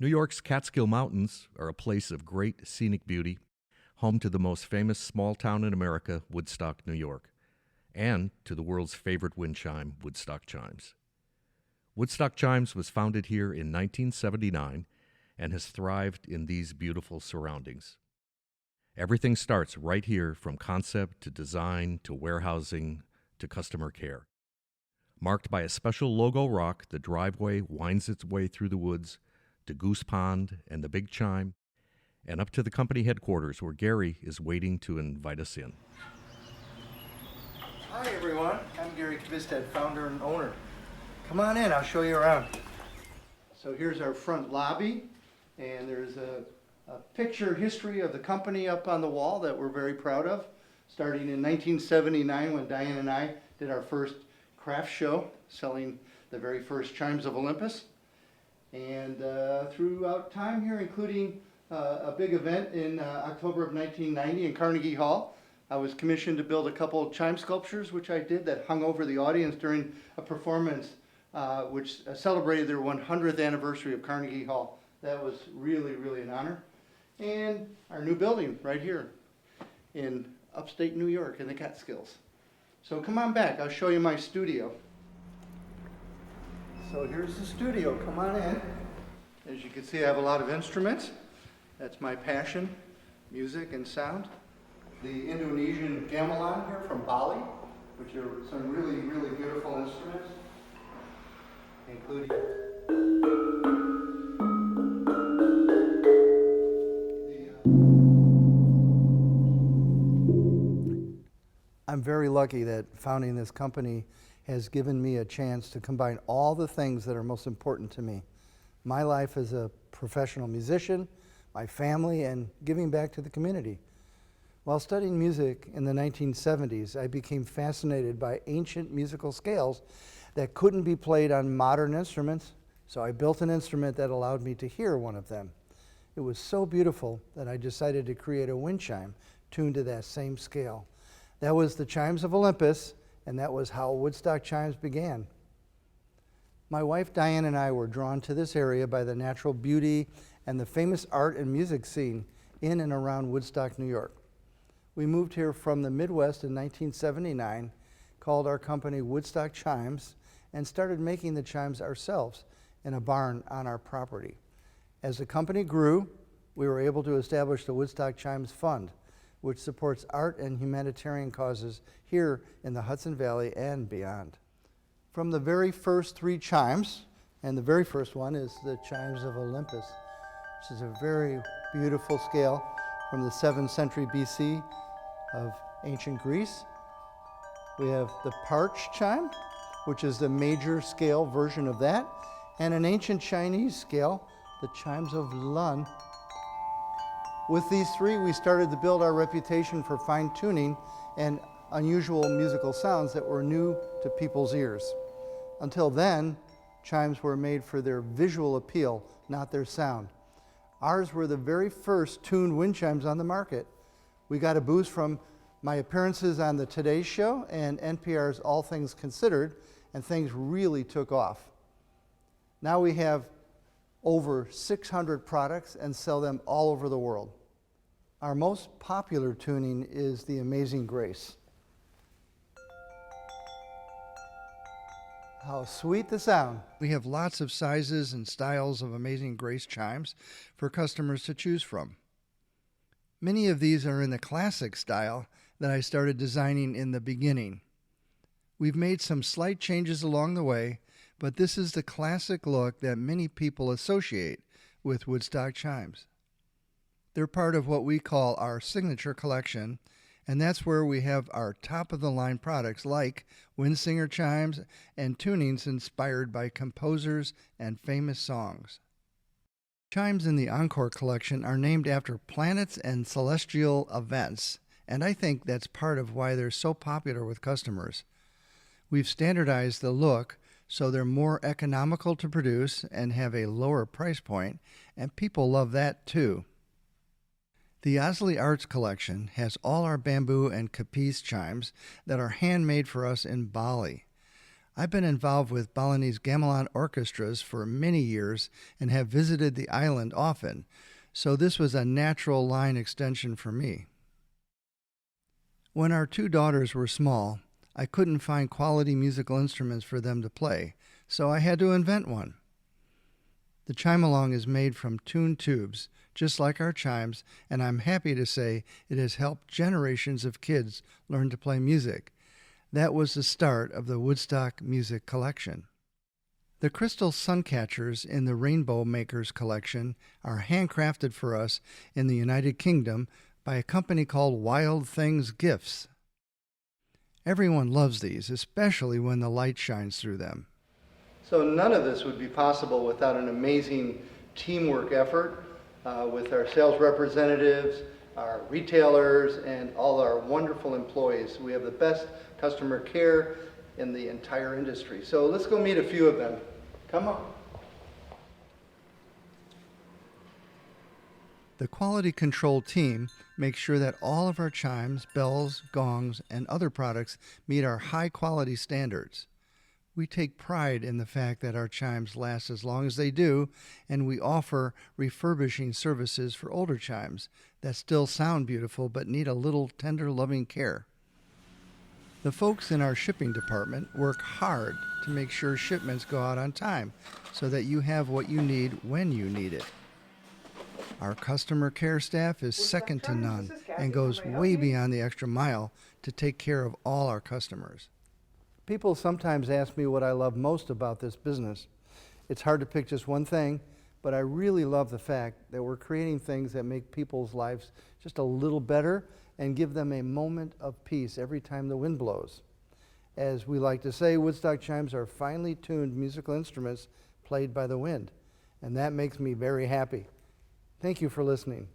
New York's Catskill Mountains are a place of great scenic beauty, home to the most famous small town in America, Woodstock, New York, and to the world's favorite wind chime, Woodstock Chimes. Woodstock Chimes was founded here in 1979 and has thrived in these beautiful surroundings. Everything starts right here, from concept to design to warehousing to customer care. Marked by a special logo rock, the driveway winds its way through the woods to Goose Pond and the Big Chime, and up to the company headquarters where Garry is waiting to invite us in. Hi everyone, I'm Garry Kvistad, founder and owner. Come on in, I'll show you around. So here's our front lobby, and there's a picture history of the company up on the wall that we're very proud of, starting in 1979 when Diane and I did our first craft show, selling the very first Chimes of Olympus. And throughout time here, including a big event in October of 1990 in Carnegie Hall, I was commissioned to build a couple of chime sculptures, which I did, that hung over the audience during a performance which celebrated their 100th anniversary of Carnegie Hall. That was really, really an honor. And our new building right here in upstate New York in the Catskills. So come on back, I'll show you my studio. So here's the studio, come on in. As you can see, I have a lot of instruments. That's my passion, music and sound. The Indonesian gamelan here from Bali, which are some really, really beautiful instruments, including I'm very lucky that founding this company has given me a chance to combine all the things that are most important to me. My life as a professional musician, my family, and giving back to the community. While studying music in the 1970s, I became fascinated by ancient musical scales that couldn't be played on modern instruments, so I built an instrument that allowed me to hear one of them. It was so beautiful that I decided to create a wind chime tuned to that same scale. That was the Chimes of Olympus, and that was how Woodstock Chimes began. My wife Diane and I were drawn to this area by the natural beauty and the famous art and music scene in and around Woodstock, New York. We moved here from the Midwest in 1979, called our company Woodstock Chimes, and started making the chimes ourselves in a barn on our property. As the company grew, we were able to establish the Woodstock Chimes Fund, which supports art and humanitarian causes here in the Hudson Valley and beyond. From the very first three chimes, and the very first one is the Chimes of Olympus, which is a very beautiful scale from the 7th century BC of ancient Greece. We have the Parch chime, which is the major scale version of that, and an ancient Chinese scale, the Chimes of Lun. With these three, we started to build our reputation for fine tuning and unusual musical sounds that were new to people's ears. Until then, chimes were made for their visual appeal, not their sound. Ours were the very first tuned wind chimes on the market. We got a boost from my appearances on the Today Show and NPR's All Things Considered, and things really took off. Now we have over 600 products and sell them all over the world. Our most popular tuning is the Amazing Grace. How sweet the sound. We have lots of sizes and styles of Amazing Grace chimes for customers to choose from. Many of these are in the classic style that I started designing in the beginning. We've made some slight changes along the way, but this is the classic look that many people associate with Woodstock chimes. They're part of what we call our signature collection, and that's where we have our top-of-the-line products like Windsinger chimes and tunings inspired by composers and famous songs. Chimes in the Encore collection are named after planets and celestial events, and I think that's part of why they're so popular with customers. We've standardized the look so they're more economical to produce and have a lower price point, and people love that too. The Osley Arts collection has all our bamboo and capiz chimes that are handmade for us in Bali. I've been involved with Balinese gamelan orchestras for many years and have visited the island often, so this was a natural line extension for me. When our two daughters were small, I couldn't find quality musical instruments for them to play, so I had to invent one. The chime-along is made from tuned tubes, just like our chimes, and I'm happy to say it has helped generations of kids learn to play music. That was the start of the Woodstock Music Collection. The crystal suncatchers in the Rainbow Makers collection are handcrafted for us in the United Kingdom by a company called Wild Things Gifts. Everyone loves these, especially when the light shines through them. So none of this would be possible without an amazing teamwork effort with our sales representatives, our retailers, and all our wonderful employees. We have the best customer care in the entire industry. So let's go meet a few of them. Come on. The quality control team makes sure that all of our chimes, bells, gongs, and other products meet our high quality standards. We take pride in the fact that our chimes last as long as they do, and we offer refurbishing services for older chimes that still sound beautiful but need a little tender, loving care. The folks in our shipping department work hard to make sure shipments go out on time so that you have what you need when you need it. Our customer care staff is second to none and goes way beyond the extra mile to take care of all our customers. People sometimes ask me what I love most about this business. It's hard to pick just one thing, but I really love the fact that we're creating things that make people's lives just a little better and give them a moment of peace every time the wind blows. As we like to say, Woodstock chimes are finely tuned musical instruments played by the wind, and that makes me very happy. Thank you for listening.